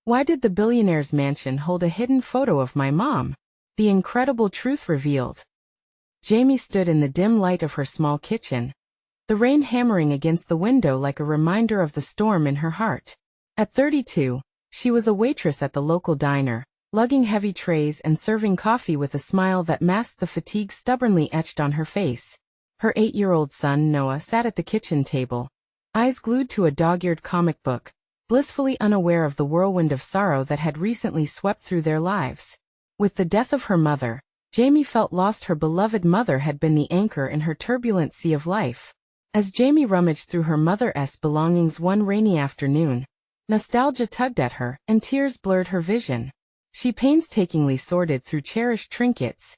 Why did the billionaire's mansion hold a hidden photo of my mom? The incredible truth revealed. Jamie stood in the dim light of her small kitchen, the rain hammering against the window like a reminder of the storm in her heart. At 32, she was a waitress at the local diner, lugging heavy trays and serving coffee with a smile that masked the fatigue stubbornly etched on her face. Her 8-year-old son Noah sat at the kitchen table, eyes glued to a dog-eared comic book, blissfully unaware of the whirlwind of sorrow that had recently swept through their lives. With the death of her mother, Jamie felt lost. Her beloved mother had been the anchor in her turbulent sea of life. As Jamie rummaged through her mother's belongings one rainy afternoon, nostalgia tugged at her, and tears blurred her vision. She painstakingly sorted through cherished trinkets,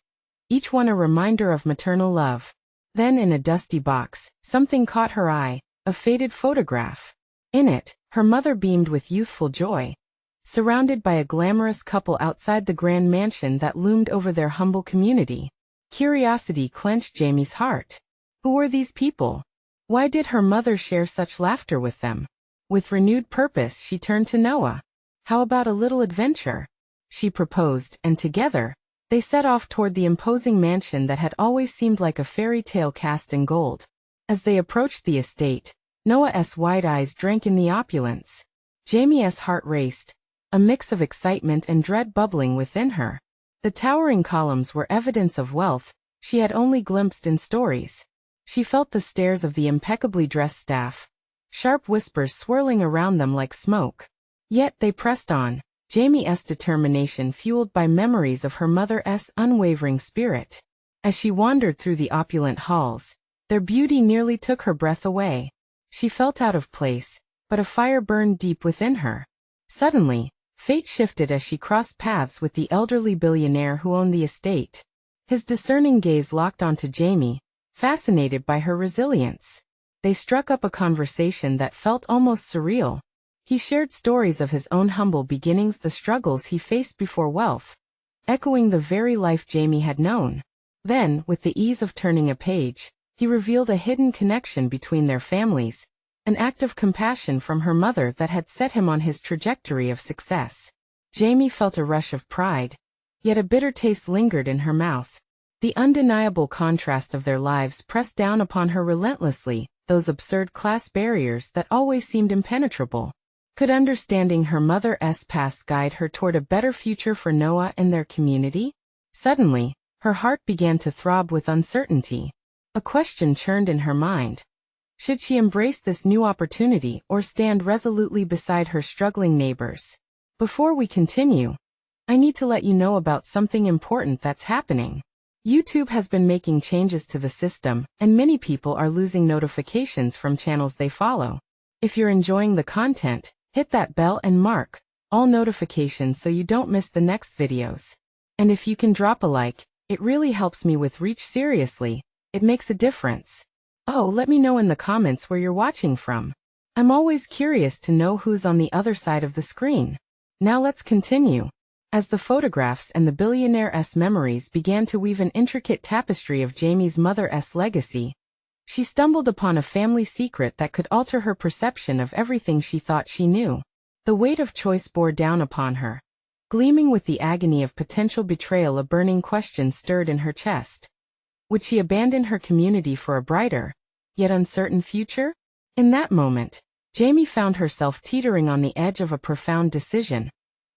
each one a reminder of maternal love. Then in a dusty box, something caught her eye, a faded photograph. In it, her mother beamed with youthful joy, surrounded by a glamorous couple outside the grand mansion that loomed over their humble community. Curiosity clenched Jamie's heart. Who were these people? Why did her mother share such laughter with them? With renewed purpose, she turned to Noah. How about a little adventure? She proposed, and together, they set off toward the imposing mansion that had always seemed like a fairy tale cast in gold. As they approached the estate, Noah's wide eyes drank in the opulence. Jamie's heart raced, a mix of excitement and dread bubbling within her. The towering columns were evidence of wealth she had only glimpsed in stories. She felt the stares of the impeccably dressed staff, sharp whispers swirling around them like smoke. Yet they pressed on, Jamie's determination fueled by memories of her mother's unwavering spirit. As she wandered through the opulent halls, their beauty nearly took her breath away. She felt out of place, but a fire burned deep within her. Suddenly, fate shifted as she crossed paths with the elderly billionaire who owned the estate. His discerning gaze locked onto Jamie, fascinated by her resilience. They struck up a conversation that felt almost surreal. He shared stories of his own humble beginnings, the struggles he faced before wealth, echoing the very life Jamie had known. Then, with the ease of turning a page, he revealed a hidden connection between their families, an act of compassion from her mother that had set him on his trajectory of success. Jamie felt a rush of pride, yet a bitter taste lingered in her mouth. The undeniable contrast of their lives pressed down upon her relentlessly, those absurd class barriers that always seemed impenetrable. Could understanding her mother's past guide her toward a better future for Noah and their community? Suddenly, her heart began to throb with uncertainty. A question churned in her mind. Should she embrace this new opportunity or stand resolutely beside her struggling neighbors? Before we continue, I need to let you know about something important that's happening. YouTube has been making changes to the system, and many people are losing notifications from channels they follow. If you're enjoying the content, hit that bell and mark all notifications so you don't miss the next videos. And if you can drop a like, it really helps me with reach. Seriously, it makes a difference. Oh, let me know in the comments where you're watching from. I'm always curious to know who's on the other side of the screen. Now let's continue. As the photographs and the billionaire's memories began to weave an intricate tapestry of Jamie's mother's legacy, she stumbled upon a family secret that could alter her perception of everything she thought she knew. The weight of choice bore down upon her. Gleaming with the agony of potential betrayal, a burning question stirred in her chest. Would she abandon her community for a brighter, yet uncertain future? In that moment, Jamie found herself teetering on the edge of a profound decision,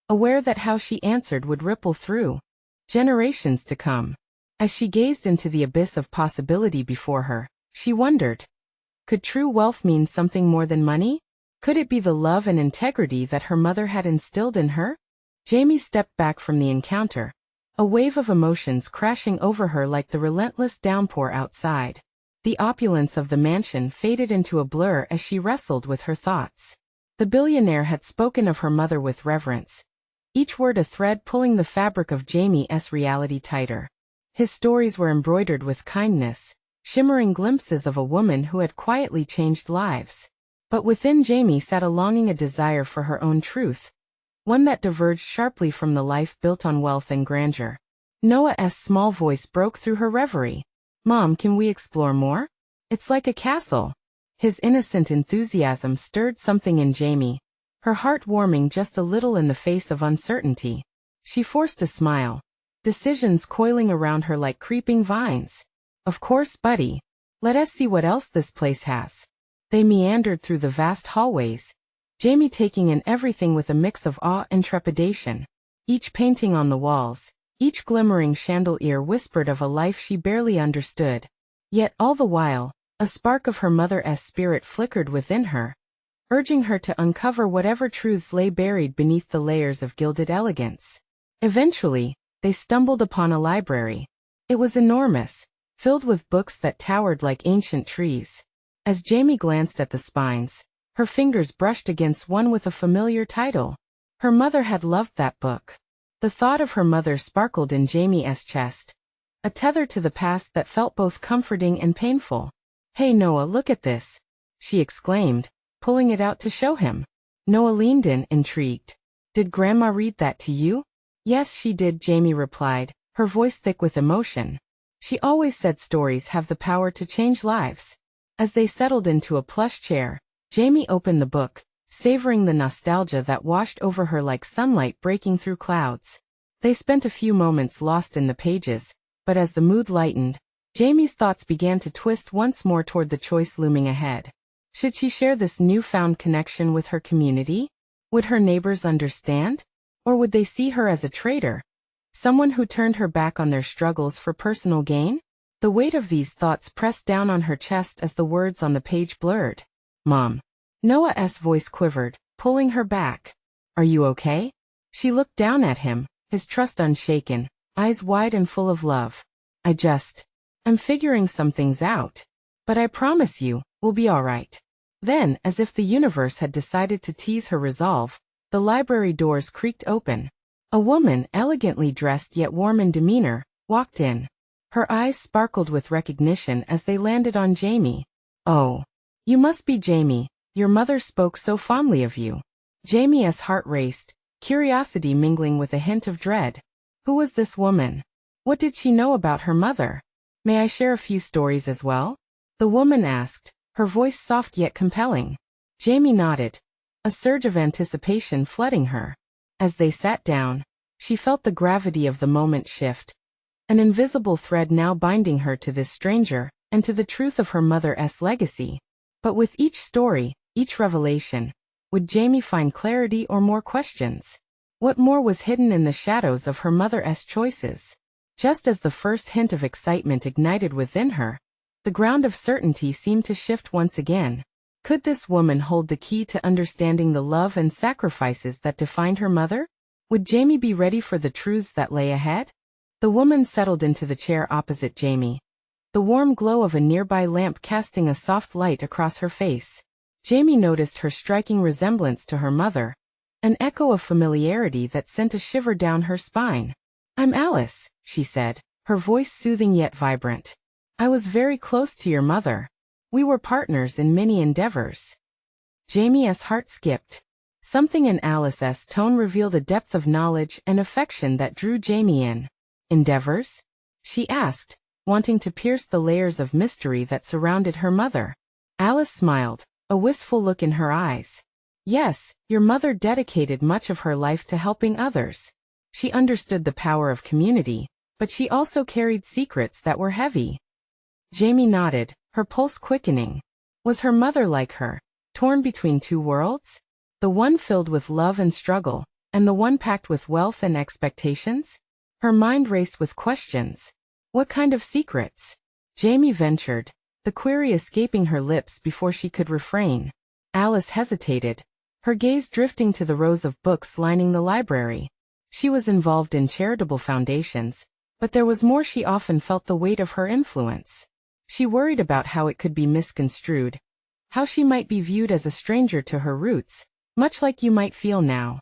aware that how she answered would ripple through generations to come. As she gazed into the abyss of possibility before her, she wondered, could true wealth mean something more than money? Could it be the love and integrity that her mother had instilled in her? Jamie stepped back from the encounter, a wave of emotions crashing over her like the relentless downpour outside. The opulence of the mansion faded into a blur as she wrestled with her thoughts. The billionaire had spoken of her mother with reverence, each word a thread pulling the fabric of Jamie's reality tighter. His stories were embroidered with kindness, shimmering glimpses of a woman who had quietly changed lives. But within Jamie sat a longing, a desire for her own truth, one that diverged sharply from the life built on wealth and grandeur. Noah's small voice broke through her reverie. Mom, can we explore more? It's like a castle. His innocent enthusiasm stirred something in Jamie, her heart warming just a little in the face of uncertainty. She forced a smile, decisions coiling around her like creeping vines. Of course, buddy. Let us see what else this place has. They meandered through the vast hallways, Jamie taking in everything with a mix of awe and trepidation. Each painting on the walls, each glimmering chandelier whispered of a life she barely understood. Yet all the while, a spark of her mother's spirit flickered within her, urging her to uncover whatever truths lay buried beneath the layers of gilded elegance. Eventually, they stumbled upon a library. It was enormous, filled with books that towered like ancient trees. As Jamie glanced at the spines, her fingers brushed against one with a familiar title. Her mother had loved that book. The thought of her mother sparkled in Jamie's chest, a tether to the past that felt both comforting and painful. "Hey Noah, look at this," she exclaimed, pulling it out to show him. Noah leaned in, intrigued. "Did Grandma read that to you?" "Yes, she did," Jamie replied, her voice thick with emotion. "She always said stories have the power to change lives." As they settled into a plush chair, Jamie opened the book, savoring the nostalgia that washed over her like sunlight breaking through clouds. They spent a few moments lost in the pages, but as the mood lightened, Jamie's thoughts began to twist once more toward the choice looming ahead. Should she share this newfound connection with her community? Would her neighbors understand? Or would they see her as a traitor? Someone who turned her back on their struggles for personal gain? The weight of these thoughts pressed down on her chest as the words on the page blurred. "Mom." Noah's voice quivered, pulling her back. "Are you okay?" She looked down at him, his trust unshaken, eyes wide and full of love. I'm figuring some things out. But I promise you, we'll be all right." Then, as if the universe had decided to tease her resolve, the library doors creaked open. A woman, elegantly dressed yet warm in demeanor, walked in. Her eyes sparkled with recognition as they landed on Jamie. "Oh, you must be Jamie. Your mother spoke so fondly of you." Jamie's heart raced, curiosity mingling with a hint of dread. Who was this woman? What did she know about her mother? "May I share a few stories as well?" the woman asked, her voice soft yet compelling. Jamie nodded, a surge of anticipation flooding her. As they sat down, she felt the gravity of the moment shift, an invisible thread now binding her to this stranger, and to the truth of her mother's legacy. But with each story, each revelation, would Jamie find clarity or more questions? What more was hidden in the shadows of her mother's choices? Just as the first hint of excitement ignited within her, the ground of certainty seemed to shift once again. Could this woman hold the key to understanding the love and sacrifices that defined her mother? Would Jamie be ready for the truths that lay ahead? The woman settled into the chair opposite Jamie, the warm glow of a nearby lamp casting a soft light across her face. Jamie noticed her striking resemblance to her mother, an echo of familiarity that sent a shiver down her spine. "I'm Alice," she said, her voice soothing yet vibrant. "I was very close to your mother. We were partners in many endeavors." Jamie's heart skipped. Something in Alice's tone revealed a depth of knowledge and affection that drew Jamie in. "Endeavors?" she asked, wanting to pierce the layers of mystery that surrounded her mother. Alice smiled, a wistful look in her eyes. "Yes, your mother dedicated much of her life to helping others. She understood the power of community, but she also carried secrets that were heavy." Jamie nodded, her pulse quickening. Was her mother like her, torn between two worlds? The one filled with love and struggle, and the one packed with wealth and expectations? Her mind raced with questions. What kind of secrets? Jamie ventured, the query escaping her lips before she could refrain. Alice hesitated, her gaze drifting to the rows of books lining the library. She was involved in charitable foundations, but there was more. She often felt the weight of her influence. She worried about how it could be misconstrued, how she might be viewed as a stranger to her roots, much like you might feel now.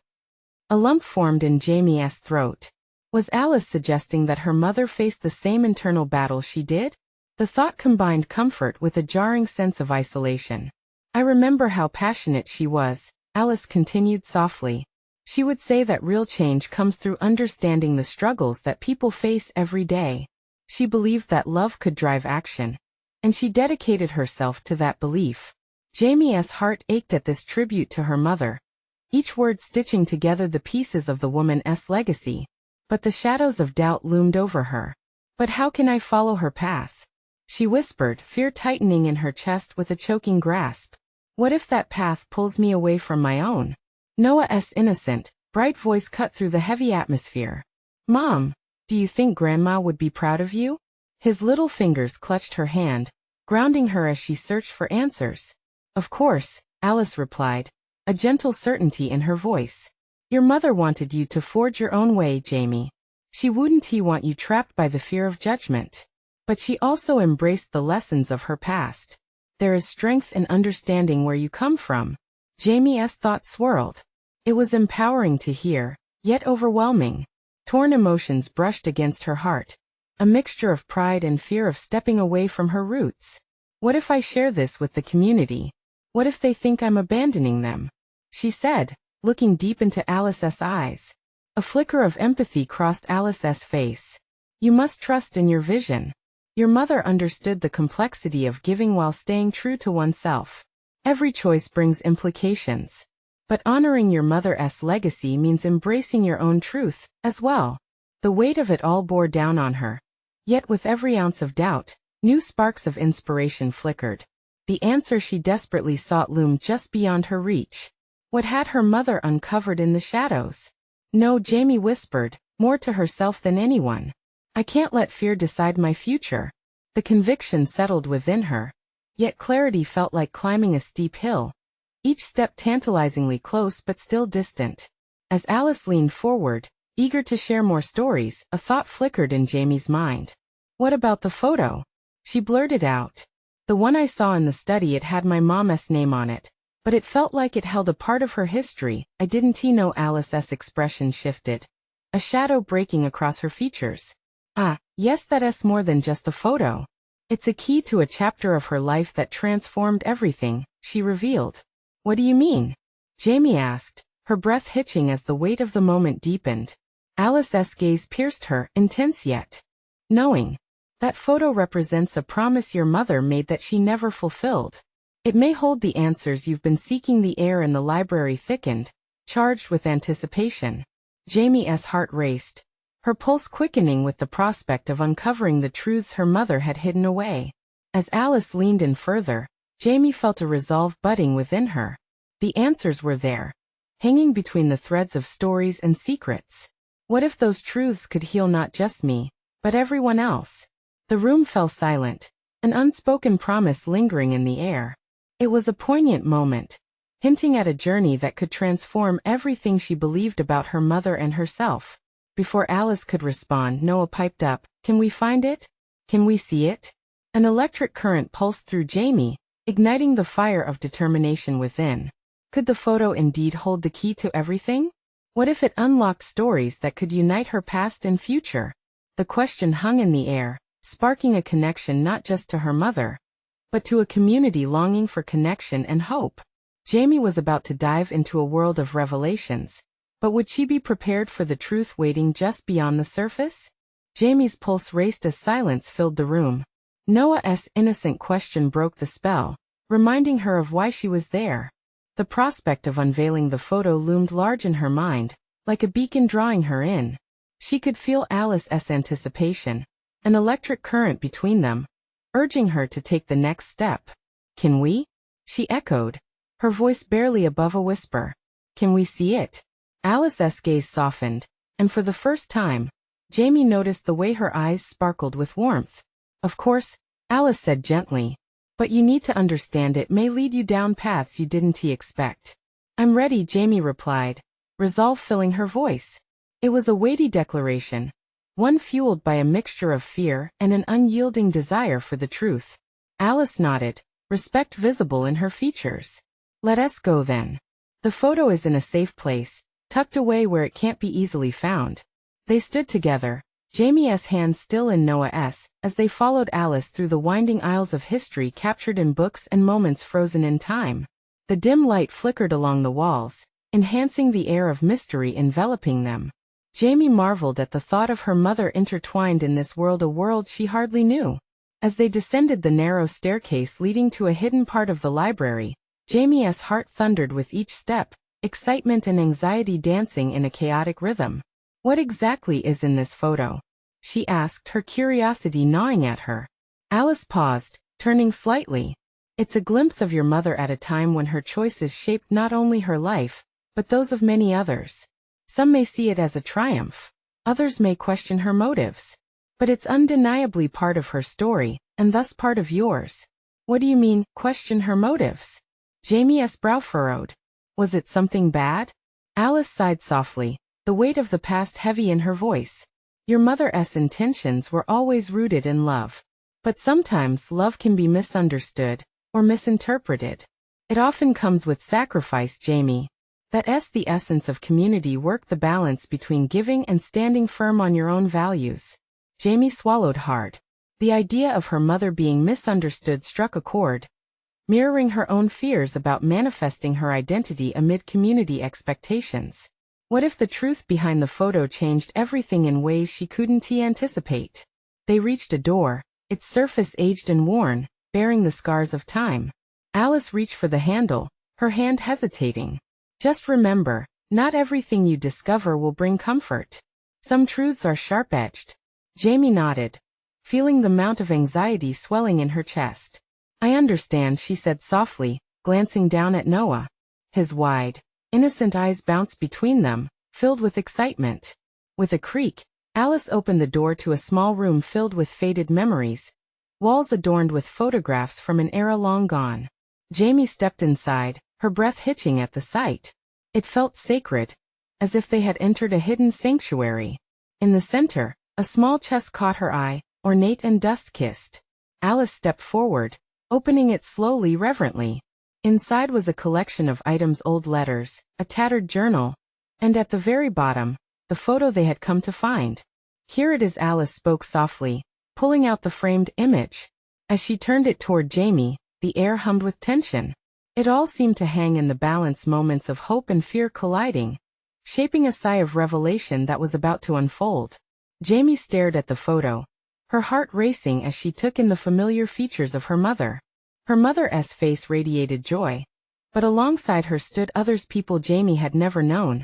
A lump formed in Jamie's throat. Was Alice suggesting that her mother faced the same internal battle she did? The thought combined comfort with a jarring sense of isolation. "I remember how passionate she was," Alice continued softly. "She would say that real change comes through understanding the struggles that people face every day. She believed that love could drive action, and she dedicated herself to that belief." Jamie's heart ached at this tribute to her mother. each word stitching together the pieces of the woman's legacy. But the shadows of doubt loomed over her. But how can I follow her path? She whispered, fear tightening in her chest with a choking grasp. What if that path pulls me away from my own? Noah's innocent, bright voice cut through the heavy atmosphere. Mom, do you think Grandma would be proud of you? His little fingers clutched her hand, grounding her as she searched for answers. Of course, Alice replied, a gentle certainty in her voice. Your mother wanted you to forge your own way, Jamie. She wouldn't want you trapped by the fear of judgment. But she also embraced the lessons of her past. There is strength in understanding where you come from. Jamie's thoughts swirled. It was empowering to hear, yet overwhelming. Torn emotions brushed against her heart. A mixture of pride and fear of stepping away from her roots. What if I share this with the community? What if they think I'm abandoning them? She said, looking deep into Alice's eyes. A flicker of empathy crossed Alice's face. You must trust in your vision. Your mother understood the complexity of giving while staying true to oneself. Every choice brings implications. But honoring your mother's legacy means embracing your own truth, as well. The weight of it all bore down on her. Yet with every ounce of doubt, new sparks of inspiration flickered. The answer she desperately sought loomed just beyond her reach. What had her mother uncovered in the shadows? No, Jamie whispered, more to herself than anyone. I can't let fear decide my future. The conviction settled within her. Yet clarity felt like climbing a steep hill. Each step tantalizingly close but still distant. As Alice leaned forward, eager to share more stories, a thought flickered in Jamie's mind. What about the photo? She blurted out. The one I saw in the study, it had my mom's name on it. But it felt like it held a part of her history. I didn't know. Alice's expression shifted. A shadow breaking across her features. Ah, yes, that's more than just a photo. It's a key to a chapter of her life that transformed everything, she revealed. What do you mean? Jamie asked, her breath hitching as the weight of the moment deepened. Alice's gaze pierced her, intense yet knowing. That photo represents a promise your mother made that she never fulfilled. It may hold the answers you've been seeking. The air in the library thickened, charged with anticipation. Jamie's heart raced, her pulse quickening with the prospect of uncovering the truths her mother had hidden away. As Alice leaned in further, Jamie felt a resolve budding within her. The answers were there, hanging between the threads of stories and secrets. What if those truths could heal not just me, but everyone else? The room fell silent, an unspoken promise lingering in the air. It was a poignant moment, hinting at a journey that could transform everything she believed about her mother and herself. Before Alice could respond, Noah piped up, "Can we find it? Can we see it?" An electric current pulsed through Jamie, igniting the fire of determination within. Could the photo indeed hold the key to everything? What if it unlocked stories that could unite her past and future? The question hung in the air, sparking a connection not just to her mother, but to a community longing for connection and hope. Jamie was about to dive into a world of revelations. But would she be prepared for the truth waiting just beyond the surface? Jamie's pulse raced as silence filled the room. Noah's innocent question broke the spell, reminding her of why she was there. The prospect of unveiling the photo loomed large in her mind, like a beacon drawing her in. She could feel Alice's anticipation, an electric current between them, urging her to take the next step. Can we? She echoed, her voice barely above a whisper. Can we see it? Alice's gaze softened, and for the first time, Jamie noticed the way her eyes sparkled with warmth. Of course, Alice said gently, but you need to understand it may lead you down paths you didn't expect. I'm ready, Jamie replied, resolve filling her voice. It was a weighty declaration, one fueled by a mixture of fear and an unyielding desire for the truth. Alice nodded, respect visible in her features. Let us go then. The photo is in a safe place, tucked away where it can't be easily found. They stood together, Jamie's hand still in Noah's, as they followed Alice through the winding aisles of history captured in books and moments frozen in time. The dim light flickered along the walls, enhancing the air of mystery enveloping them. Jamie marveled at the thought of her mother intertwined in this world, a world she hardly knew. As they descended the narrow staircase leading to a hidden part of the library, Jamie's heart thundered with each step, excitement and anxiety dancing in a chaotic rhythm. "What exactly is in this photo?" she asked, her curiosity gnawing at her. Alice paused, turning slightly. "It's a glimpse of your mother at a time when her choices shaped not only her life, but those of many others. Some may see it as a triumph. Others may question her motives. But it's undeniably part of her story, and thus part of yours." "What do you mean, question her motives?" Jamie's brow furrowed. "Was it something bad?" Alice sighed softly, the weight of the past heavy in her voice. "Your mother's intentions were always rooted in love. But sometimes love can be misunderstood, or misinterpreted. It often comes with sacrifice, Jamie. That's the essence of community work, the balance between giving and standing firm on your own values." Jamie swallowed hard. The idea of her mother being misunderstood struck a chord, mirroring her own fears about manifesting her identity amid community expectations. What if the truth behind the photo changed everything in ways she couldn't anticipate? They reached a door, its surface aged and worn, bearing the scars of time. Alice reached for the handle, her hand hesitating. "Just remember, not everything you discover will bring comfort. Some truths are sharp-edged." Jamie nodded, feeling the amount of anxiety swelling in her chest. "I understand," she said softly, glancing down at Noah. His wide, innocent eyes bounced between them, filled with excitement. With a creak, Alice opened the door to a small room filled with faded memories, walls adorned with photographs from an era long gone. Jamie stepped inside, her breath hitching at the sight. It felt sacred, as if they had entered a hidden sanctuary. In the center, a small chest caught her eye, ornate and dust-kissed. Alice stepped forward, opening it slowly, reverently. Inside was a collection of items: old letters, a tattered journal, and at the very bottom, the photo they had come to find. "Here it is," Alice spoke softly, pulling out the framed image. As she turned it toward Jamie, the air hummed with tension. It all seemed to hang in the balance, moments of hope and fear colliding, shaping a sigh of revelation that was about to unfold. Jamie stared at the photo, her heart racing as she took in the familiar features of her mother. Her mother's face radiated joy, but alongside her stood others, people Jamie had never known,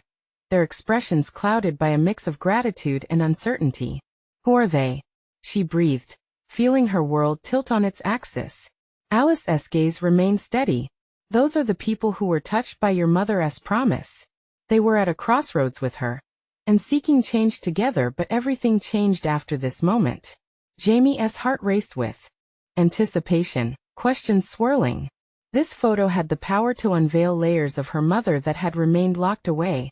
their expressions clouded by a mix of gratitude and uncertainty. "Who are they?" she breathed, feeling her world tilt on its axis. Alice's gaze remained steady. "Those are the people who were touched by your mother's promise. They were at a crossroads with her, and seeking change together, but everything changed after this moment." Jamie's heart raced with anticipation, questions swirling. This photo had the power to unveil layers of her mother that had remained locked away,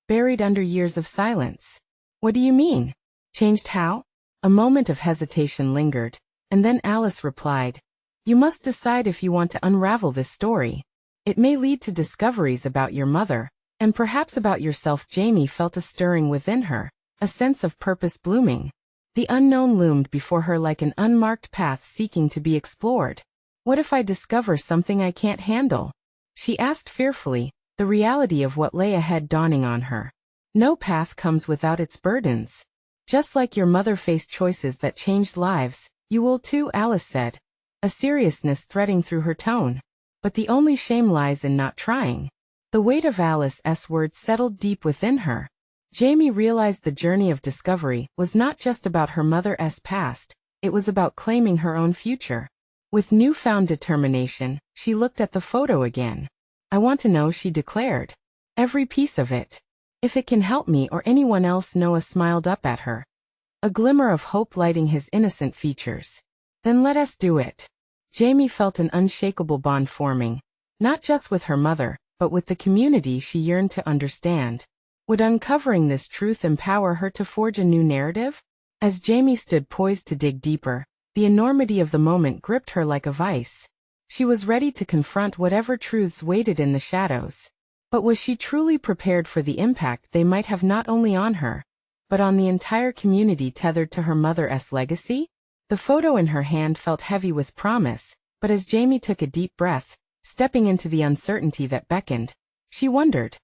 buried under years of silence. "What do you mean? Changed how?" A moment of hesitation lingered, and then Alice replied, "You must decide if you want to unravel this story. It may lead to discoveries about your mother, and perhaps about yourself." Jamie felt a stirring within her, a sense of purpose blooming. The unknown loomed before her like an unmarked path seeking to be explored. "What if I discover something I can't handle?" she asked fearfully, the reality of what lay ahead dawning on her. "No path comes without its burdens. Just like your mother faced choices that changed lives, you will too," Alice said, a seriousness threading through her tone. "But the only shame lies in not trying." The weight of Alice's words settled deep within her. Jamie realized the journey of discovery was not just about her mother's past, it was about claiming her own future. With newfound determination, she looked at the photo again. "I want to know," she declared. "Every piece of it. If it can help me or anyone else." Noah smiled up at her, a glimmer of hope lighting his innocent features. "Then let us do it." Jamie felt an unshakable bond forming, not just with her mother, but with the community she yearned to understand. Would uncovering this truth empower her to forge a new narrative? As Jamie stood poised to dig deeper, the enormity of the moment gripped her like a vice. She was ready to confront whatever truths waited in the shadows. But was she truly prepared for the impact they might have not only on her, but on the entire community tethered to her mother's legacy? The photo in her hand felt heavy with promise, but as Jamie took a deep breath, stepping into the uncertainty that beckoned, she wondered,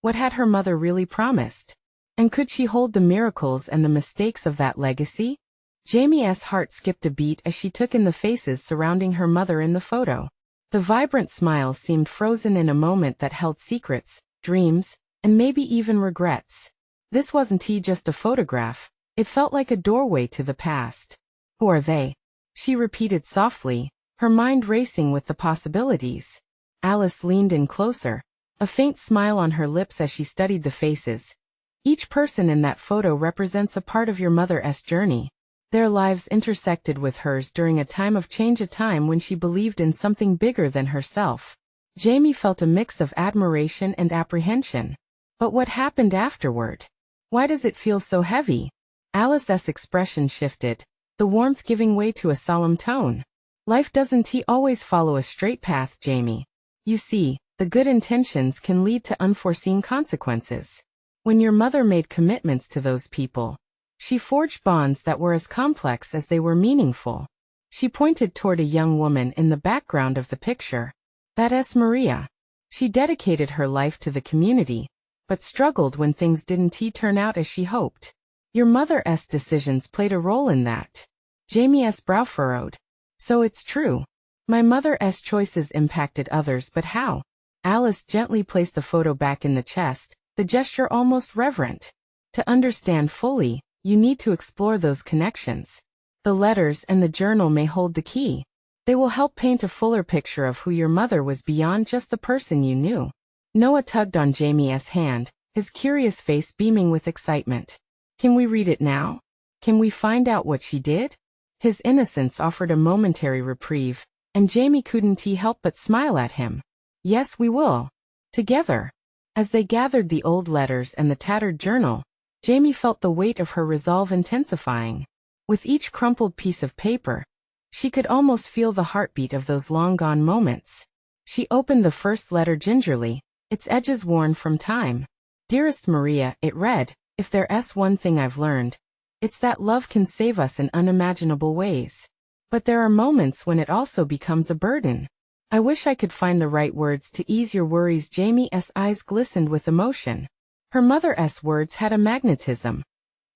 what had her mother really promised? And could she hold the miracles and the mistakes of that legacy? Jamie's heart skipped a beat as she took in the faces surrounding her mother in the photo. The vibrant smiles seemed frozen in a moment that held secrets, dreams, and maybe even regrets. This wasn't just a photograph, it felt like a doorway to the past. Who are they? She repeated softly, her mind racing with the possibilities. Alice leaned in closer, a faint smile on her lips as she studied the faces. Each person in that photo represents a part of your mother's journey. Their lives intersected with hers during a time of change, a time when she believed in something bigger than herself. Jamie felt a mix of admiration and apprehension. But what happened afterward? Why does it feel so heavy? Alice's expression shifted, the warmth giving way to a solemn tone. Life doesn't always follow a straight path, Jamie. You see, the good intentions can lead to unforeseen consequences. When your mother made commitments to those people, she forged bonds that were as complex as they were meaningful. She pointed toward a young woman in the background of the picture. That's Maria. She dedicated her life to the community, but struggled when things didn't turn out as she hoped. Your mother's decisions played a role in that. Jamie's brow furrowed. So it's true. My mother's choices impacted others, but how? Alice gently placed the photo back in the chest, the gesture almost reverent. To understand fully, you need to explore those connections. The letters and the journal may hold the key. They will help paint a fuller picture of who your mother was beyond just the person you knew. Noah tugged on Jamie's hand, his curious face beaming with excitement. Can we read it now? Can we find out what she did? His innocence offered a momentary reprieve, and Jamie couldn't help but smile at him. Yes, we will. Together. As they gathered the old letters and the tattered journal, Jamie felt the weight of her resolve intensifying. With each crumpled piece of paper, she could almost feel the heartbeat of those long-gone moments. She opened the first letter gingerly, its edges worn from time. Dearest Maria, it read, if there's one thing I've learned, it's that love can save us in unimaginable ways. But there are moments when it also becomes a burden. I wish I could find the right words to ease your worries. Jamie's eyes glistened with emotion. Her mother's words had a magnetism.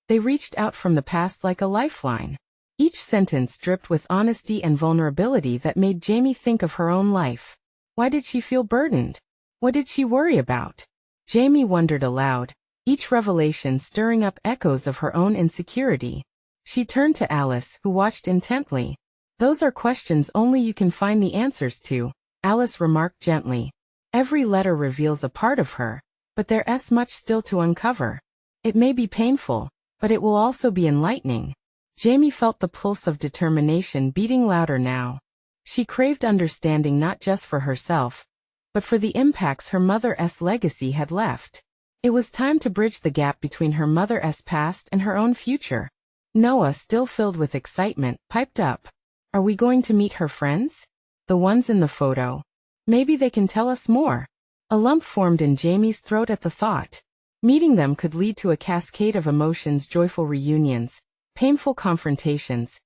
They reached out from the past like a lifeline. Each sentence dripped with honesty and vulnerability that made Jamie think of her own life. Why did she feel burdened? What did she worry about? Jamie wondered aloud, each revelation stirring up echoes of her own insecurity. She turned to Alice, who watched intently. Those are questions only you can find the answers to, Alice remarked gently. Every letter reveals a part of her, but there's much still to uncover. It may be painful, but it will also be enlightening. Jamie felt the pulse of determination beating louder now. She craved understanding not just for herself, but for the impacts her mother's legacy had left. It was time to bridge the gap between her mother's past and her own future. Noah, still filled with excitement, piped up. Are we going to meet her friends? The ones in the photo. Maybe they can tell us more. A lump formed in Jamie's throat at the thought. Meeting them could lead to a cascade of emotions, joyful reunions, painful confrontations,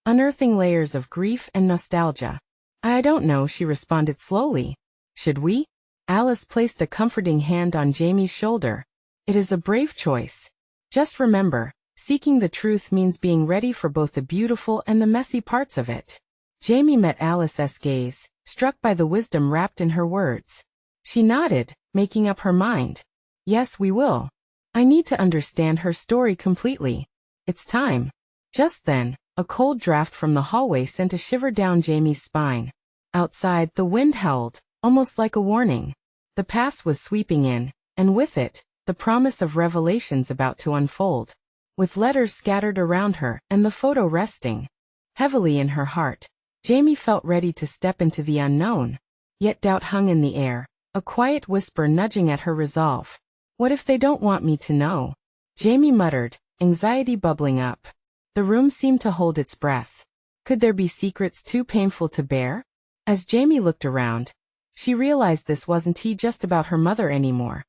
unearthing layers of grief and nostalgia. I don't know, she responded slowly. Should we? Alice placed a comforting hand on Jamie's shoulder. It is a brave choice. Just remember, seeking the truth means being ready for both the beautiful and the messy parts of it. Jamie met Alice's gaze, struck by the wisdom wrapped in her words. She nodded, making up her mind. Yes, we will. I need to understand her story completely. It's time. Just then, a cold draft from the hallway sent a shiver down Jamie's spine. Outside, the wind howled, almost like a warning. The past was sweeping in, and with it, the promise of revelations about to unfold. With letters scattered around her and the photo resting heavily in her heart, Jamie felt ready to step into the unknown. Yet doubt hung in the air, a quiet whisper nudging at her resolve. What if they don't want me to know? Jamie muttered, anxiety bubbling up. The room seemed to hold its breath. Could there be secrets too painful to bear? As Jamie looked around, she realized this wasn't just about her mother anymore.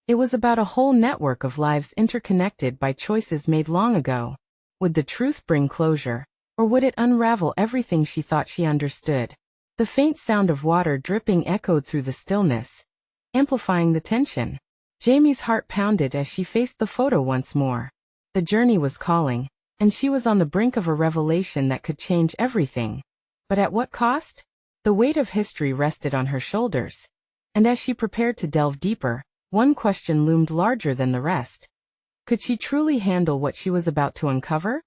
It was about a whole network of lives interconnected by choices made long ago. Would the truth bring closure, or would it unravel everything she thought she understood? The faint sound of water dripping echoed through the stillness, amplifying the tension. Jamie's heart pounded as she faced the photo once more. The journey was calling, and she was on the brink of a revelation that could change everything. But at what cost? The weight of history rested on her shoulders, and as she prepared to delve deeper, One question loomed larger than the rest. Could she truly handle what she was about to uncover?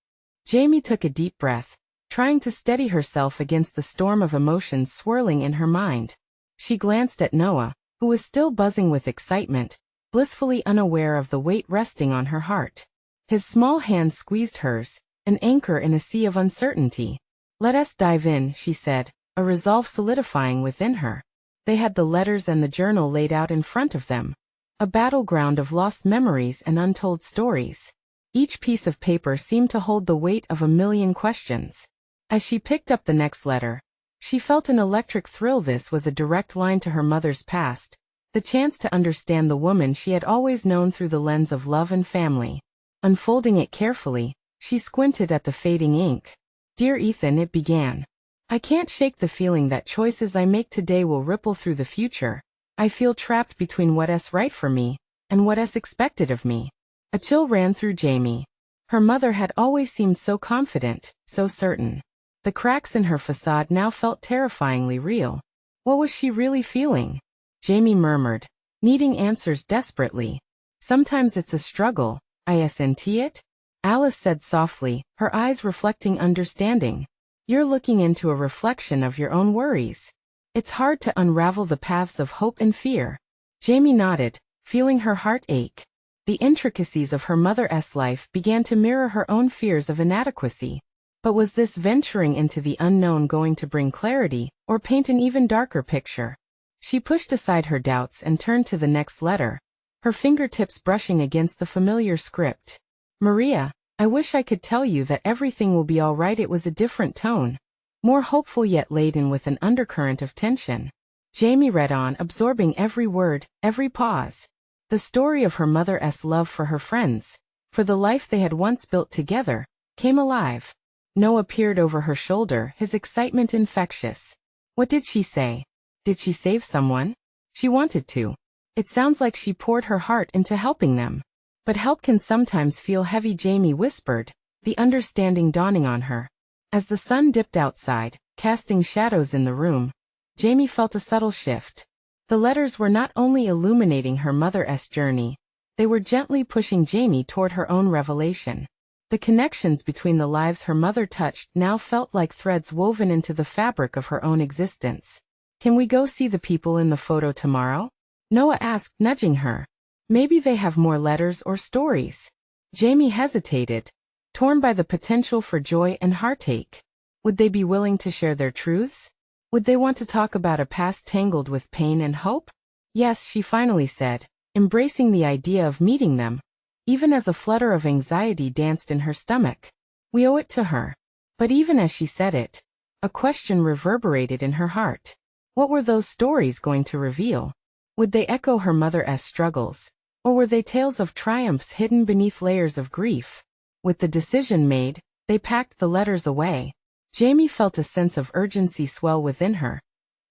Jamie took a deep breath, trying to steady herself against the storm of emotions swirling in her mind. She glanced at Noah, who was still buzzing with excitement, blissfully unaware of the weight resting on her heart. His small hand squeezed hers, an anchor in a sea of uncertainty. "Let us dive in," she said, a resolve solidifying within her. They had the letters and the journal laid out in front of them. A battleground of lost memories and untold stories. Each piece of paper seemed to hold the weight of a million questions. As she picked up the next letter, she felt an electric thrill. This was a direct line to her mother's past, the chance to understand the woman she had always known through the lens of love and family. Unfolding it carefully, she squinted at the fading ink. "Dear Ethan," it began. "I can't shake the feeling that choices I make today will ripple through the future. I feel trapped between what's right for me and what's expected of me." A chill ran through Jamie. Her mother had always seemed so confident, so certain. The cracks in her facade now felt terrifyingly real. What was she really feeling? Jamie murmured, needing answers desperately. "Sometimes it's a struggle, isn't it?" Alice said softly, her eyes reflecting understanding. "You're looking into a reflection of your own worries. It's hard to unravel the paths of hope and fear." Jamie nodded, feeling her heart ache. The intricacies of her mother's life began to mirror her own fears of inadequacy. But was this venturing into the unknown going to bring clarity, or paint an even darker picture? She pushed aside her doubts and turned to the next letter, her fingertips brushing against the familiar script. "Maria, I wish I could tell you that everything will be all right." It was a different tone, more hopeful yet laden with an undercurrent of tension. Jamie read on, absorbing every word, every pause. The story of her mother's love for her friends, for the life they had once built together, came alive. Noah peered over her shoulder, his excitement infectious. "What did she say? Did she save someone?" "She wanted to. It sounds like she poured her heart into helping them. But help can sometimes feel heavy," Jamie whispered, the understanding dawning on her. As the sun dipped outside, casting shadows in the room, Jamie felt a subtle shift. The letters were not only illuminating her mother's journey, they were gently pushing Jamie toward her own revelation. The connections between the lives her mother touched now felt like threads woven into the fabric of her own existence. "Can we go see the people in the photo tomorrow?" Noah asked, nudging her. "Maybe they have more letters or stories." Jamie hesitated, torn by the potential for joy and heartache. Would they be willing to share their truths? Would they want to talk about a past tangled with pain and hope? "Yes," she finally said, embracing the idea of meeting them, even as a flutter of anxiety danced in her stomach. We owe it to her. But even as she said it, a question reverberated in her heart. What were those stories going to reveal? Would they echo her mother's struggles, or were they tales of triumphs hidden beneath layers of grief? With the decision made, they packed the letters away. Jamie felt a sense of urgency swell within her,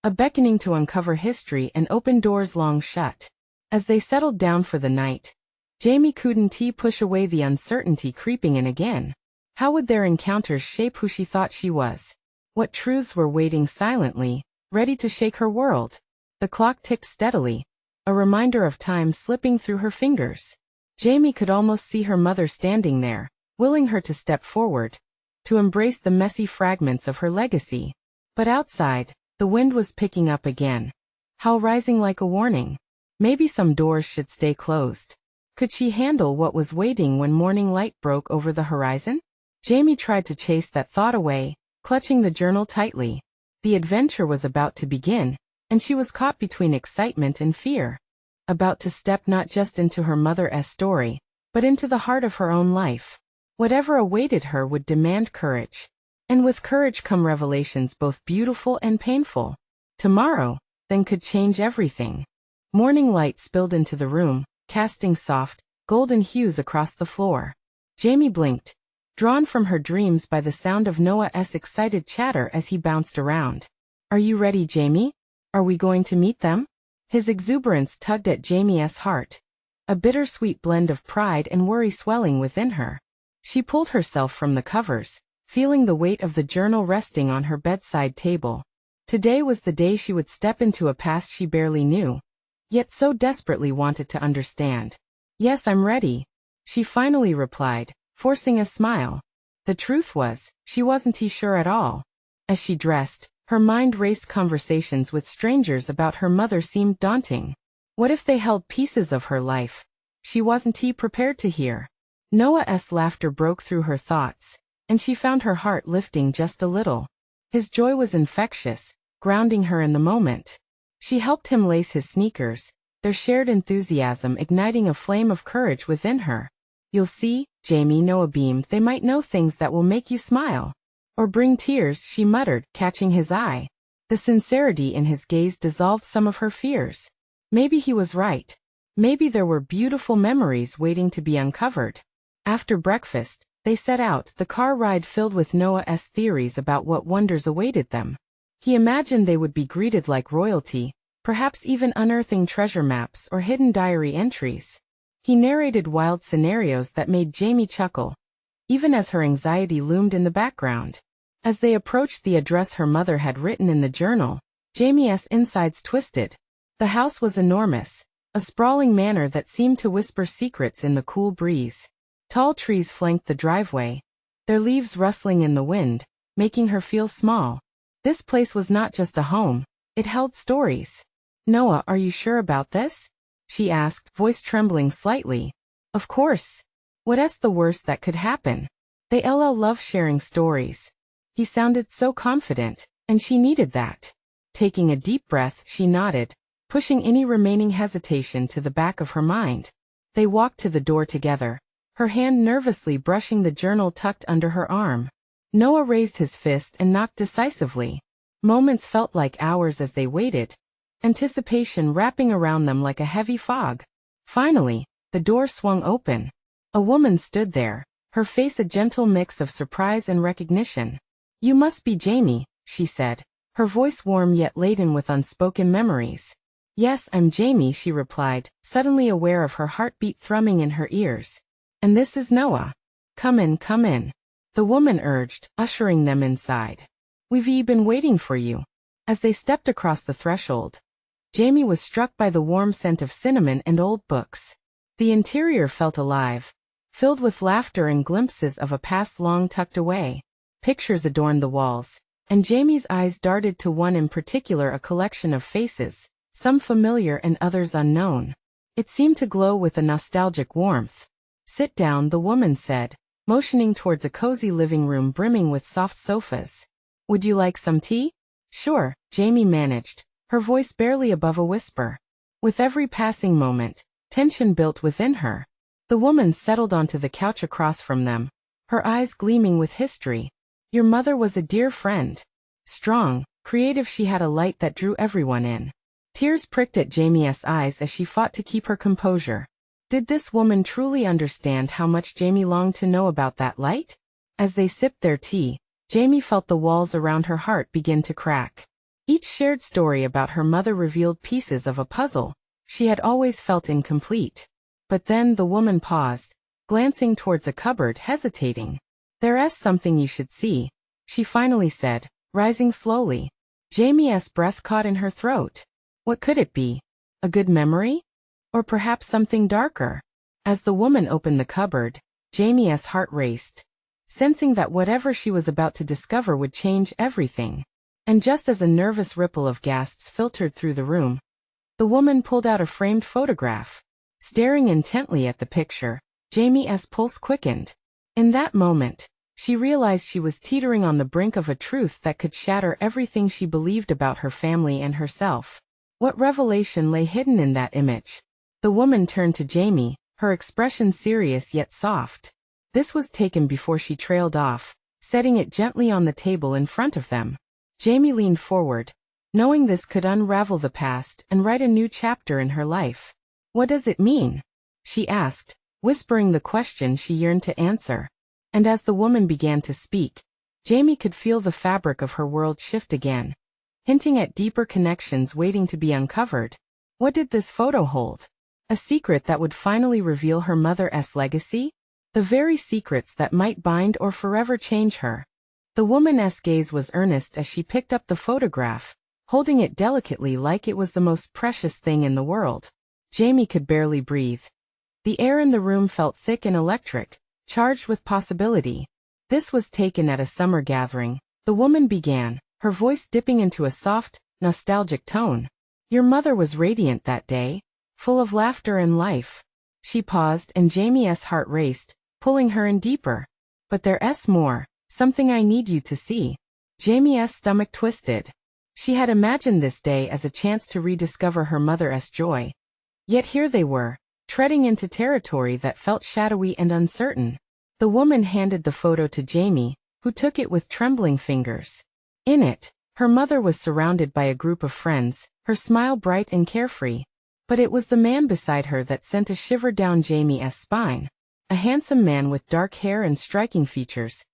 a beckoning to uncover history and open doors long shut. As they settled down for the night, Jamie couldn't push away the uncertainty creeping in again. How would their encounters shape who she thought she was? What truths were waiting silently, ready to shake her world? The clock ticked steadily, a reminder of time slipping through her fingers. Jamie could almost see her mother standing there, willing her to step forward, to embrace the messy fragments of her legacy. But outside, the wind was picking up again, howl rising like a warning. Maybe some doors should stay closed. Could she handle what was waiting when morning light broke over the horizon? Jamie tried to chase that thought away, clutching the journal tightly. The adventure was about to begin, and she was caught between excitement and fear. About to step not just into her mother's story, but into the heart of her own life. Whatever awaited her would demand courage. And with courage come revelations both beautiful and painful. Tomorrow, then, could change everything. Morning light spilled into the room, casting soft, golden hues across the floor. Jamie blinked, drawn from her dreams by the sound of Noah's excited chatter as he bounced around. "Are you ready, Jamie? Are we going to meet them?" His exuberance tugged at Jamie's heart, a bittersweet blend of pride and worry swelling within her. She pulled herself from the covers, feeling the weight of the journal resting on her bedside table. Today was the day she would step into a past she barely knew, yet so desperately wanted to understand. "Yes, I'm ready," she finally replied, forcing a smile. The truth was, she wasn't sure at all. As she dressed, her mind raced. Conversations with strangers about her mother seemed daunting. What if they held pieces of her life she wasn't prepared to hear? Noah's laughter broke through her thoughts, and she found her heart lifting just a little. His joy was infectious, grounding her in the moment. She helped him lace his sneakers, their shared enthusiasm igniting a flame of courage within her. "You'll see, Jamie," Noah beamed. "They might know things that will make you smile. Or bring tears," she muttered, catching his eye. The sincerity in his gaze dissolved some of her fears. Maybe he was right. Maybe there were beautiful memories waiting to be uncovered. After breakfast, they set out, the car ride filled with Noah's theories about what wonders awaited them. He imagined they would be greeted like royalty, perhaps even unearthing treasure maps or hidden diary entries. He narrated wild scenarios that made Jamie chuckle, even as her anxiety loomed in the background. As they approached the address her mother had written in the journal, Jamie's insides twisted. The house was enormous, a sprawling manor that seemed to whisper secrets in the cool breeze. Tall trees flanked the driveway, their leaves rustling in the wind, making her feel small. This place was not just a home, it held stories. "Noah, are you sure about this?" she asked, voice trembling slightly. "Of course. What's the worst that could happen? They love sharing stories." He sounded so confident, and she needed that. Taking a deep breath, she nodded, pushing any remaining hesitation to the back of her mind. They walked to the door together, her hand nervously brushing the journal tucked under her arm. Noah raised his fist and knocked decisively. Moments felt like hours as they waited, anticipation wrapping around them like a heavy fog. Finally, the door swung open. A woman stood there, her face a gentle mix of surprise and recognition. "You must be Jamie," she said, her voice warm yet laden with unspoken memories. "Yes, I'm Jamie," she replied, suddenly aware of her heartbeat thrumming in her ears. "And this is Noah. Come in, come in," the woman urged, ushering them inside. "We've been waiting for you." As they stepped across the threshold, Jamie was struck by the warm scent of cinnamon and old books. The interior felt alive, filled with laughter and glimpses of a past long tucked away. Pictures adorned the walls, and Jamie's eyes darted to one in particular, a collection of faces, some familiar and others unknown. It seemed to glow with a nostalgic warmth. "Sit down," the woman said, motioning towards a cozy living room brimming with soft sofas. "Would you like some tea?" "Sure," Jamie managed, her voice barely above a whisper. With every passing moment, tension built within her. The woman settled onto the couch across from them, her eyes gleaming with history. "Your mother was a dear friend. Strong, creative, she had a light that drew everyone in." Tears pricked at Jamie's eyes as she fought to keep her composure. Did this woman truly understand how much Jamie longed to know about that light? As they sipped their tea, Jamie felt the walls around her heart begin to crack. Each shared story about her mother revealed pieces of a puzzle she had always felt incomplete. But then the woman paused, glancing towards a cupboard, hesitating. "There's something you should see," she finally said, rising slowly. Jamie's breath caught in her throat. What could it be? A good memory? Or perhaps something darker? As the woman opened the cupboard, Jamie's heart raced, sensing that whatever she was about to discover would change everything. And just as a nervous ripple of gasps filtered through the room, the woman pulled out a framed photograph. Staring intently at the picture, Jamie's pulse quickened. In that moment, she realized she was teetering on the brink of a truth that could shatter everything she believed about her family and herself. What revelation lay hidden in that image? The woman turned to Jamie, her expression serious yet soft. This was taken before she trailed off, setting it gently on the table in front of them. Jamie leaned forward, knowing this could unravel the past and write a new chapter in her life. "What does it mean?" she asked, whispering the question she yearned to answer. And as the woman began to speak, Jamie could feel the fabric of her world shift again, hinting at deeper connections waiting to be uncovered. What did this photo hold? A secret that would finally reveal her mother's legacy? The very secrets that might bind or forever change her. The woman's gaze was earnest as she picked up the photograph, holding it delicately like it was the most precious thing in the world. Jamie could barely breathe. The air in the room felt thick and electric, charged with possibility. This was taken at a summer gathering. The woman began, her voice dipping into a soft, nostalgic tone. Your mother was radiant that day, full of laughter and life. She paused and Jamie's heart raced, pulling her in deeper. But there's more, something I need you to see. Jamie's stomach twisted. She had imagined this day as a chance to rediscover her mother's joy. Yet here they were, treading into territory that felt shadowy and uncertain. The woman handed the photo to Jamie, who took it with trembling fingers. In it, her mother was surrounded by a group of friends, her smile bright and carefree. But it was the man beside her that sent a shiver down Jamie's spine. A handsome man with dark hair and striking features.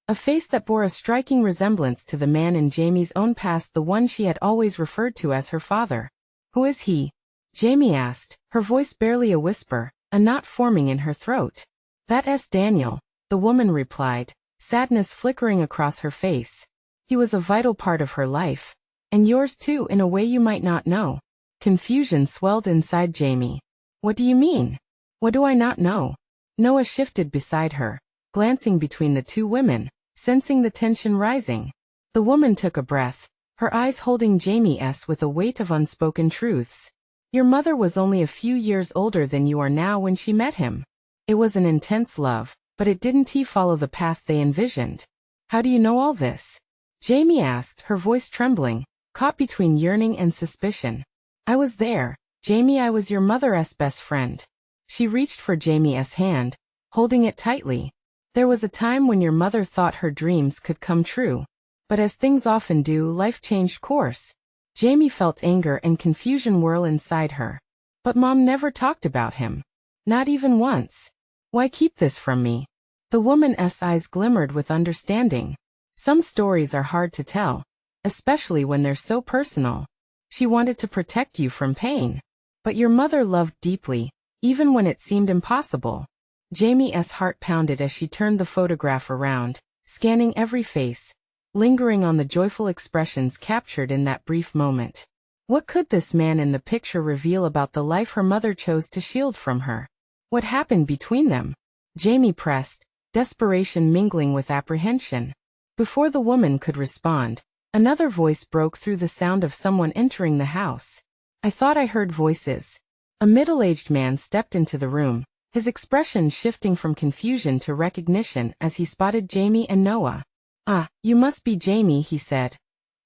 A face that bore a striking resemblance to the man in Jamie's own past, the one she had always referred to as her father. Who is he? Jamie asked, her voice barely a whisper, a knot forming in her throat. That's Daniel, the woman replied, sadness flickering across her face. He was a vital part of her life. And yours too, in a way you might not know. Confusion swelled inside Jamie. What do you mean? What do I not know? Noah shifted beside her, glancing between the two women, sensing the tension rising. The woman took a breath, her eyes holding Jamie's with a weight of unspoken truths. Your mother was only a few years older than you are now when she met him. It was an intense love, but it didn't follow the path they envisioned. How do you know all this? Jamie asked, her voice trembling, caught between yearning and suspicion. I was there, Jamie. I was your mother's best friend. She reached for Jamie's hand, holding it tightly. There was a time when your mother thought her dreams could come true. But as things often do, life changed course. Jamie felt anger and confusion whirl inside her. But Mom never talked about him. Not even once. Why keep this from me? The woman's eyes glimmered with understanding. Some stories are hard to tell, especially when they're so personal. She wanted to protect you from pain. But your mother loved deeply, even when it seemed impossible. Jamie's heart pounded as she turned the photograph around, scanning every face, lingering on the joyful expressions captured in that brief moment. What could this man in the picture reveal about the life her mother chose to shield from her? What happened between them? Jamie pressed, desperation mingling with apprehension. Before the woman could respond, another voice broke through the sound of someone entering the house. I thought I heard voices. A middle-aged man stepped into the room, his expression shifting from confusion to recognition as he spotted Jamie and Noah. Ah, you must be Jamie, he said,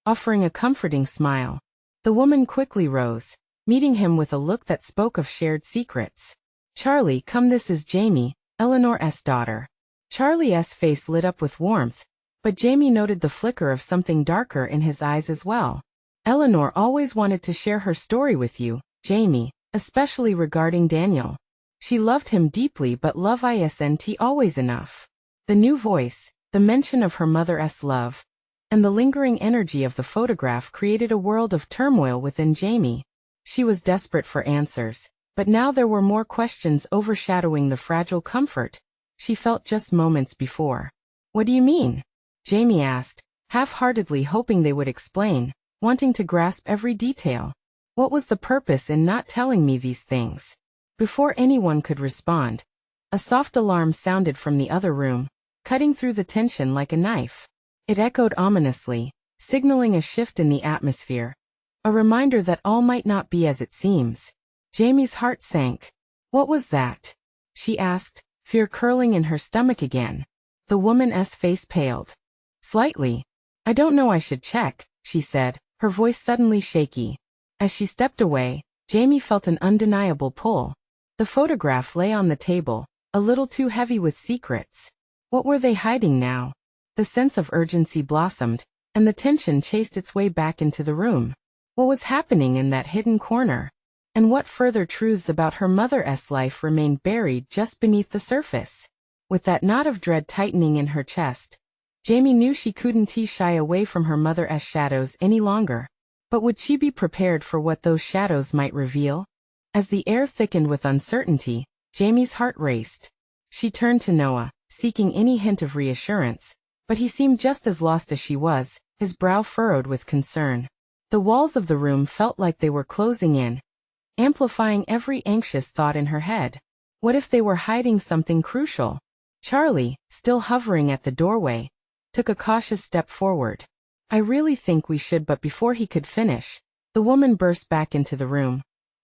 offering a comforting smile. The woman quickly rose, meeting him with a look that spoke of shared secrets. Charlie, come, this is Jamie, Eleanor's daughter. Charlie's face lit up with warmth, but Jamie noted the flicker of something darker in his eyes as well. Eleanor always wanted to share her story with you, Jamie, especially regarding Daniel. She loved him deeply, but love isn't always enough. The new voice, the mention of her mother's love, and the lingering energy of the photograph created a world of turmoil within Jamie. She was desperate for answers, but now there were more questions overshadowing the fragile comfort she felt just moments before. What do you mean? Jamie asked, half-heartedly hoping they would explain, wanting to grasp every detail. What was the purpose in not telling me these things? Before anyone could respond, a soft alarm sounded from the other room, cutting through the tension like a knife. It echoed ominously, signaling a shift in the atmosphere. A reminder that all might not be as it seems. Jamie's heart sank. What was that? She asked, fear curling in her stomach again. The woman's face paled. Slightly. I don't know, I should check, she said, her voice suddenly shaky. As she stepped away, Jamie felt an undeniable pull. The photograph lay on the table, a little too heavy with secrets. What were they hiding now? The sense of urgency blossomed, and the tension chased its way back into the room. What was happening in that hidden corner? And what further truths about her mother's life remained buried just beneath the surface? With that knot of dread tightening in her chest, Jamie knew she couldn't shy away from her mother's shadows any longer. But would she be prepared for what those shadows might reveal? As the air thickened with uncertainty, Jamie's heart raced. She turned to Noah, seeking any hint of reassurance, but he seemed just as lost as she was, his brow furrowed with concern. The walls of the room felt like they were closing in, amplifying every anxious thought in her head. What if they were hiding something crucial? Charlie, still hovering at the doorway, took a cautious step forward. I really think we should, but before he could finish, the woman burst back into the room,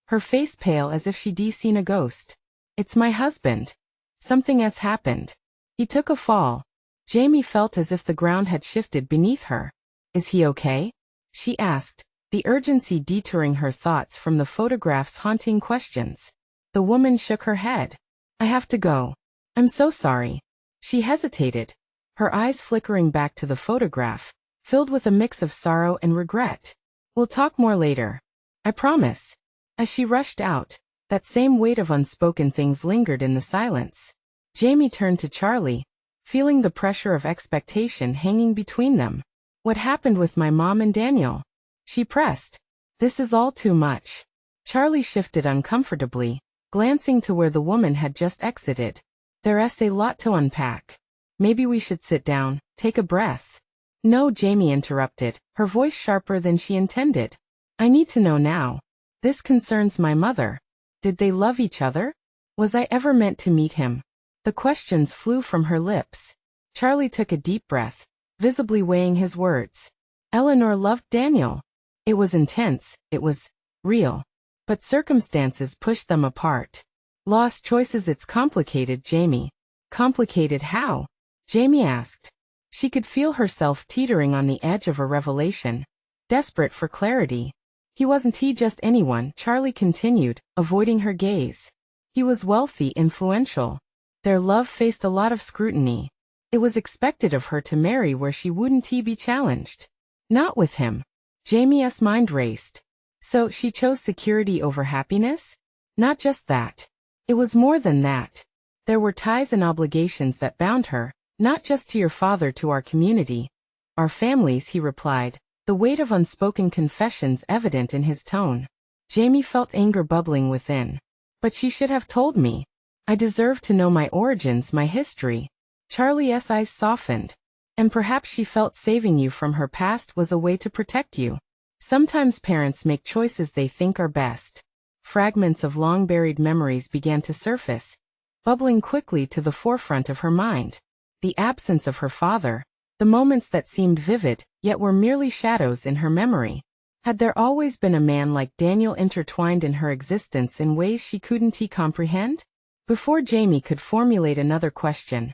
her face pale as if she'd seen a ghost. It's my husband. Something has happened. He took a fall. Jamie felt as if the ground had shifted beneath her. Is he okay? She asked, the urgency detouring her thoughts from the photograph's haunting questions. The woman shook her head. I have to go. I'm so sorry. She hesitated, her eyes flickering back to the photograph, filled with a mix of sorrow and regret. We'll talk more later. I promise. As she rushed out, that same weight of unspoken things lingered in the silence. Jamie turned to Charlie, feeling the pressure of expectation hanging between them. What happened with my mom and Daniel? She pressed. This is all too much. Charlie shifted uncomfortably, glancing to where the woman had just exited. There's a lot to unpack. Maybe we should sit down, take a breath. No, Jamie interrupted, her voice sharper than she intended. I need to know now. This concerns my mother. Did they love each other? Was I ever meant to meet him? The questions flew from her lips. Charlie took a deep breath, visibly weighing his words. Eleanor loved Daniel. It was intense, it was real. But circumstances pushed them apart. Lost choices. It's complicated, Jamie. Complicated how? Jamie asked. She could feel herself teetering on the edge of a revelation, desperate for clarity. He wasn't just anyone, Charlie continued, avoiding her gaze. He was wealthy, influential. Their love faced a lot of scrutiny. It was expected of her to marry where she wouldn't be challenged. Not with him. Jamie's mind raced. So she chose security over happiness? Not just that. It was more than that. There were ties and obligations that bound her, not just to your father, to our community. Our families, he replied, the weight of unspoken confessions evident in his tone. Jamie felt anger bubbling within. But she should have told me. I deserve to know my origins, my history. Charlie's eyes softened. And perhaps she felt saving you from her past was a way to protect you. Sometimes parents make choices they think are best. Fragments of long-buried memories began to surface, bubbling quickly to the forefront of her mind. The absence of her father, the moments that seemed vivid, yet were merely shadows in her memory. Had there always been a man like Daniel intertwined in her existence in ways she couldn't comprehend? Before Jamie could formulate another question,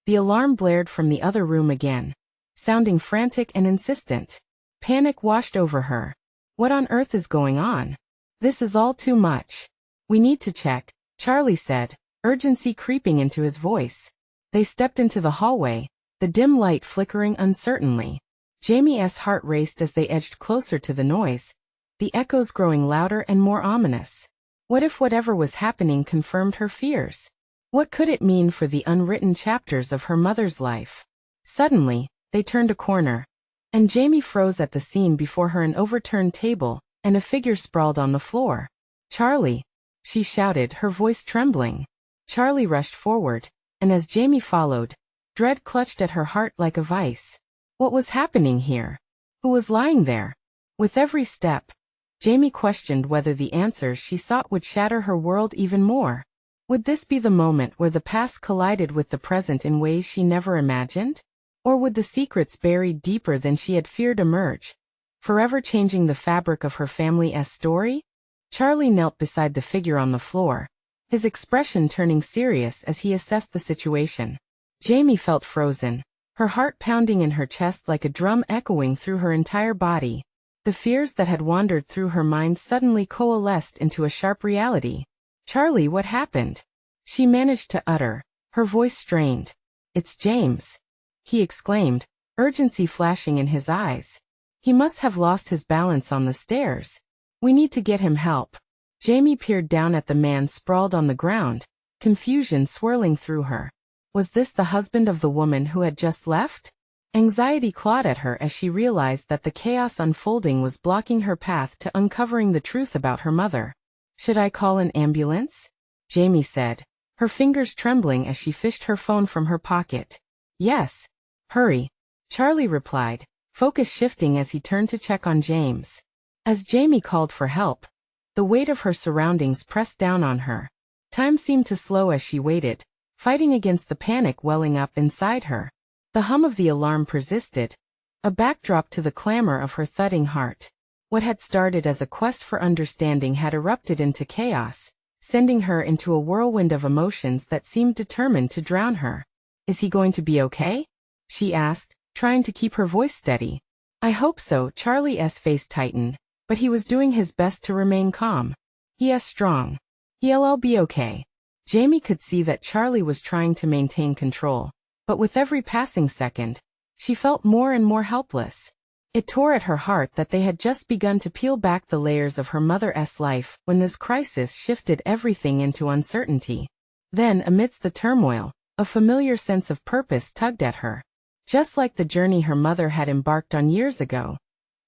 the alarm blared from the other room again, sounding frantic and insistent. Panic washed over her. What on earth is going on? This is all too much. We need to check, Charlie said, urgency creeping into his voice. They stepped into the hallway, the dim light flickering uncertainly. Jamie's heart raced as they edged closer to the noise, the echoes growing louder and more ominous. What if whatever was happening confirmed her fears? What could it mean for the unwritten chapters of her mother's life? Suddenly, they turned a corner, and Jamie froze at the scene before her, an overturned table, and a figure sprawled on the floor. Charlie! She shouted, her voice trembling. Charlie rushed forward, and as Jamie followed, dread clutched at her heart like a vice. What was happening here? Who was lying there? With every step, Jamie questioned whether the answers she sought would shatter her world even more. Would this be the moment where the past collided with the present in ways she never imagined? Or would the secrets buried deeper than she had feared emerge, forever changing the fabric of her family's story? Charlie knelt beside the figure on the floor, his expression turning serious as he assessed the situation. Jamie felt frozen, her heart pounding in her chest like a drum echoing through her entire body. The fears that had wandered through her mind suddenly coalesced into a sharp reality. Charlie, what happened? She managed to utter, her voice strained. It's James, he exclaimed, urgency flashing in his eyes. He must have lost his balance on the stairs. We need to get him help. Jamie peered down at the man sprawled on the ground, confusion swirling through her. Was this the husband of the woman who had just left? Anxiety clawed at her as she realized that the chaos unfolding was blocking her path to uncovering the truth about her mother. Should I call an ambulance? Jamie said, her fingers trembling as she fished her phone from her pocket. Yes. Hurry. Charlie replied, focus shifting as he turned to check on James. As Jamie called for help, the weight of her surroundings pressed down on her. Time seemed to slow as she waited, fighting against the panic welling up inside her. The hum of the alarm persisted, a backdrop to the clamor of her thudding heart. What had started as a quest for understanding had erupted into chaos, sending her into a whirlwind of emotions that seemed determined to drown her. "Is he going to be okay?" she asked, trying to keep her voice steady. "I hope so." Charlie's face tightened, but he was doing his best to remain calm. "He's strong. He'll be okay." Jamie could see that Charlie was trying to maintain control, but with every passing second, she felt more and more helpless. It tore at her heart that they had just begun to peel back the layers of her mother's life when this crisis shifted everything into uncertainty. Then, amidst the turmoil, a familiar sense of purpose tugged at her. Just like the journey her mother had embarked on years ago,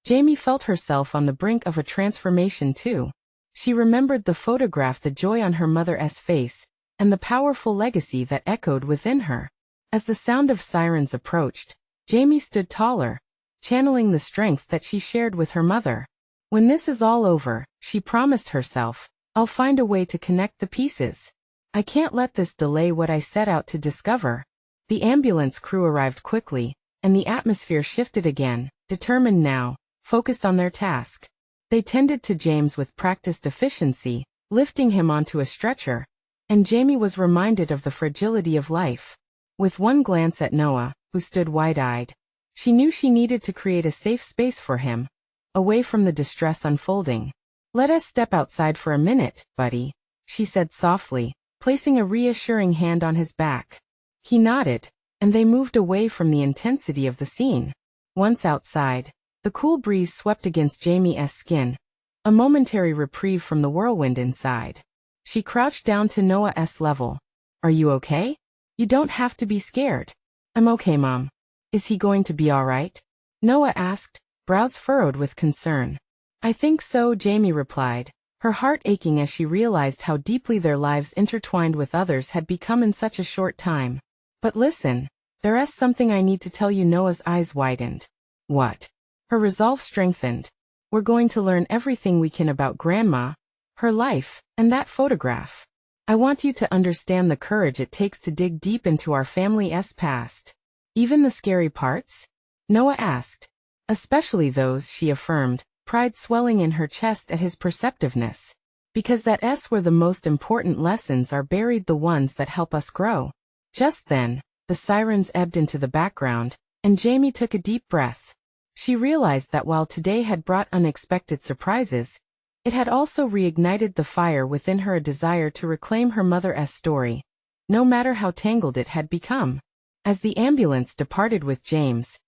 Jamie felt herself on the brink of a transformation too. She remembered the photograph, the joy on her mother's face, and the powerful legacy that echoed within her. As the sound of sirens approached, Jamie stood taller, channeling the strength that she shared with her mother. "When this is all over," she promised herself, "I'll find a way to connect the pieces. I can't let this delay what I set out to discover." The ambulance crew arrived quickly, and the atmosphere shifted again, determined now, focused on their task. They tended to James with practiced efficiency, lifting him onto a stretcher, and Jamie was reminded of the fragility of life. With one glance at Noah, who stood wide-eyed, she knew she needed to create a safe space for him, away from the distress unfolding. "Let us step outside for a minute, buddy," she said softly, placing a reassuring hand on his back. He nodded, and they moved away from the intensity of the scene. Once outside, the cool breeze swept against Jamie's skin, a momentary reprieve from the whirlwind inside. She crouched down to Noah's level. "Are you okay? You don't have to be scared." "I'm okay, Mom." "Is he going to be all right?" Noah asked, brows furrowed with concern. "I think so," Jamie replied, her heart aching as she realized how deeply their lives intertwined with others had become in such a short time. "But listen, there's something I need to tell you." Noah's eyes widened. "What?" Her resolve strengthened. "We're going to learn everything we can about Grandma, her life, and that photograph. I want you to understand the courage it takes to dig deep into our family's past." "Even the scary parts?" Noah asked. "Especially those," she affirmed, pride swelling in her chest at his perceptiveness. "Because that's where the most important lessons are buried, the ones that help us grow." Just then, the sirens ebbed into the background, and Jamie took a deep breath. She realized that while today had brought unexpected surprises, it had also reignited the fire within her, a desire to reclaim her mother's story, no matter how tangled it had become. As the ambulance departed with James,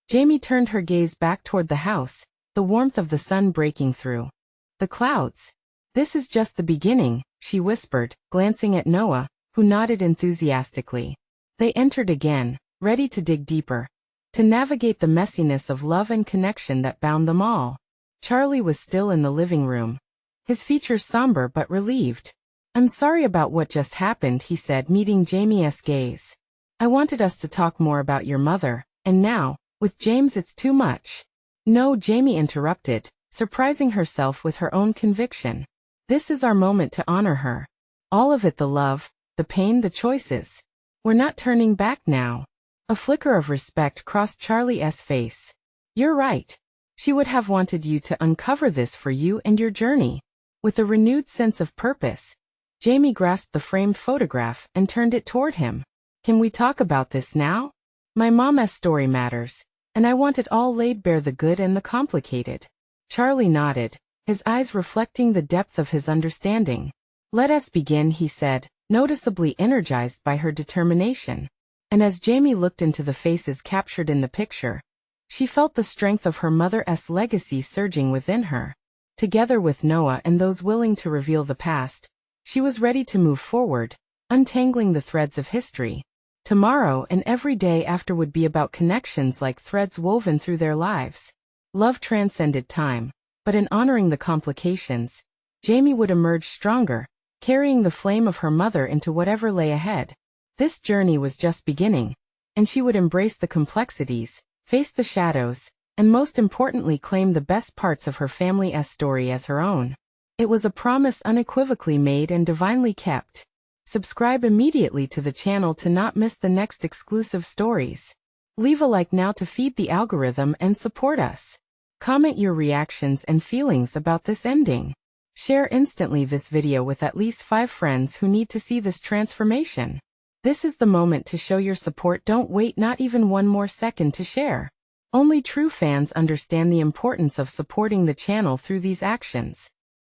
Jamie turned her gaze back toward the house, the warmth of the sun breaking through the clouds. "This is just the beginning," she whispered, glancing at Noah, who nodded enthusiastically. They entered again, ready to dig deeper, to navigate the messiness of love and connection that bound them all. Charlie was still in the living room, his features somber but relieved. "I'm sorry about what just happened," he said, meeting Jamie's gaze. "I wanted us to talk more about your mother, and now, with James, it's too much." "No," Jamie interrupted, surprising herself with her own conviction. "This is our moment to honor her. All of it, the love, the pain, the choices. We're not turning back now." A flicker of respect crossed Charlie's face. "You're right. She would have wanted you to uncover this for you and your journey." With a renewed sense of purpose, Jamie grasped the framed photograph and turned it toward him. "Can we talk about this now? My mom's story matters, and I want it all laid bare, the good and the complicated." Charlie nodded, his eyes reflecting the depth of his understanding. "Let us begin," he said, noticeably energized by her determination. And as Jamie looked into the faces captured in the picture, she felt the strength of her mother's legacy surging within her. Together with Noah and those willing to reveal the past, she was ready to move forward, untangling the threads of history. Tomorrow and every day after would be about connections like threads woven through their lives. Love transcended time, but in honoring the complications, Jamie would emerge stronger, carrying the flame of her mother into whatever lay ahead. This journey was just beginning, and she would embrace the complexities, face the shadows, and most importantly claim the best parts of her family's story as her own. It was a promise unequivocally made and divinely kept. Subscribe immediately to the channel to not miss the next exclusive stories. Leave a like now to feed the algorithm and support us. Comment your reactions and feelings about this ending. Share instantly this video with at least 5 friends who need to see this transformation. This is the moment to show your support. Don't wait not even one more second to share. Only true fans understand the importance of supporting the channel through these actions.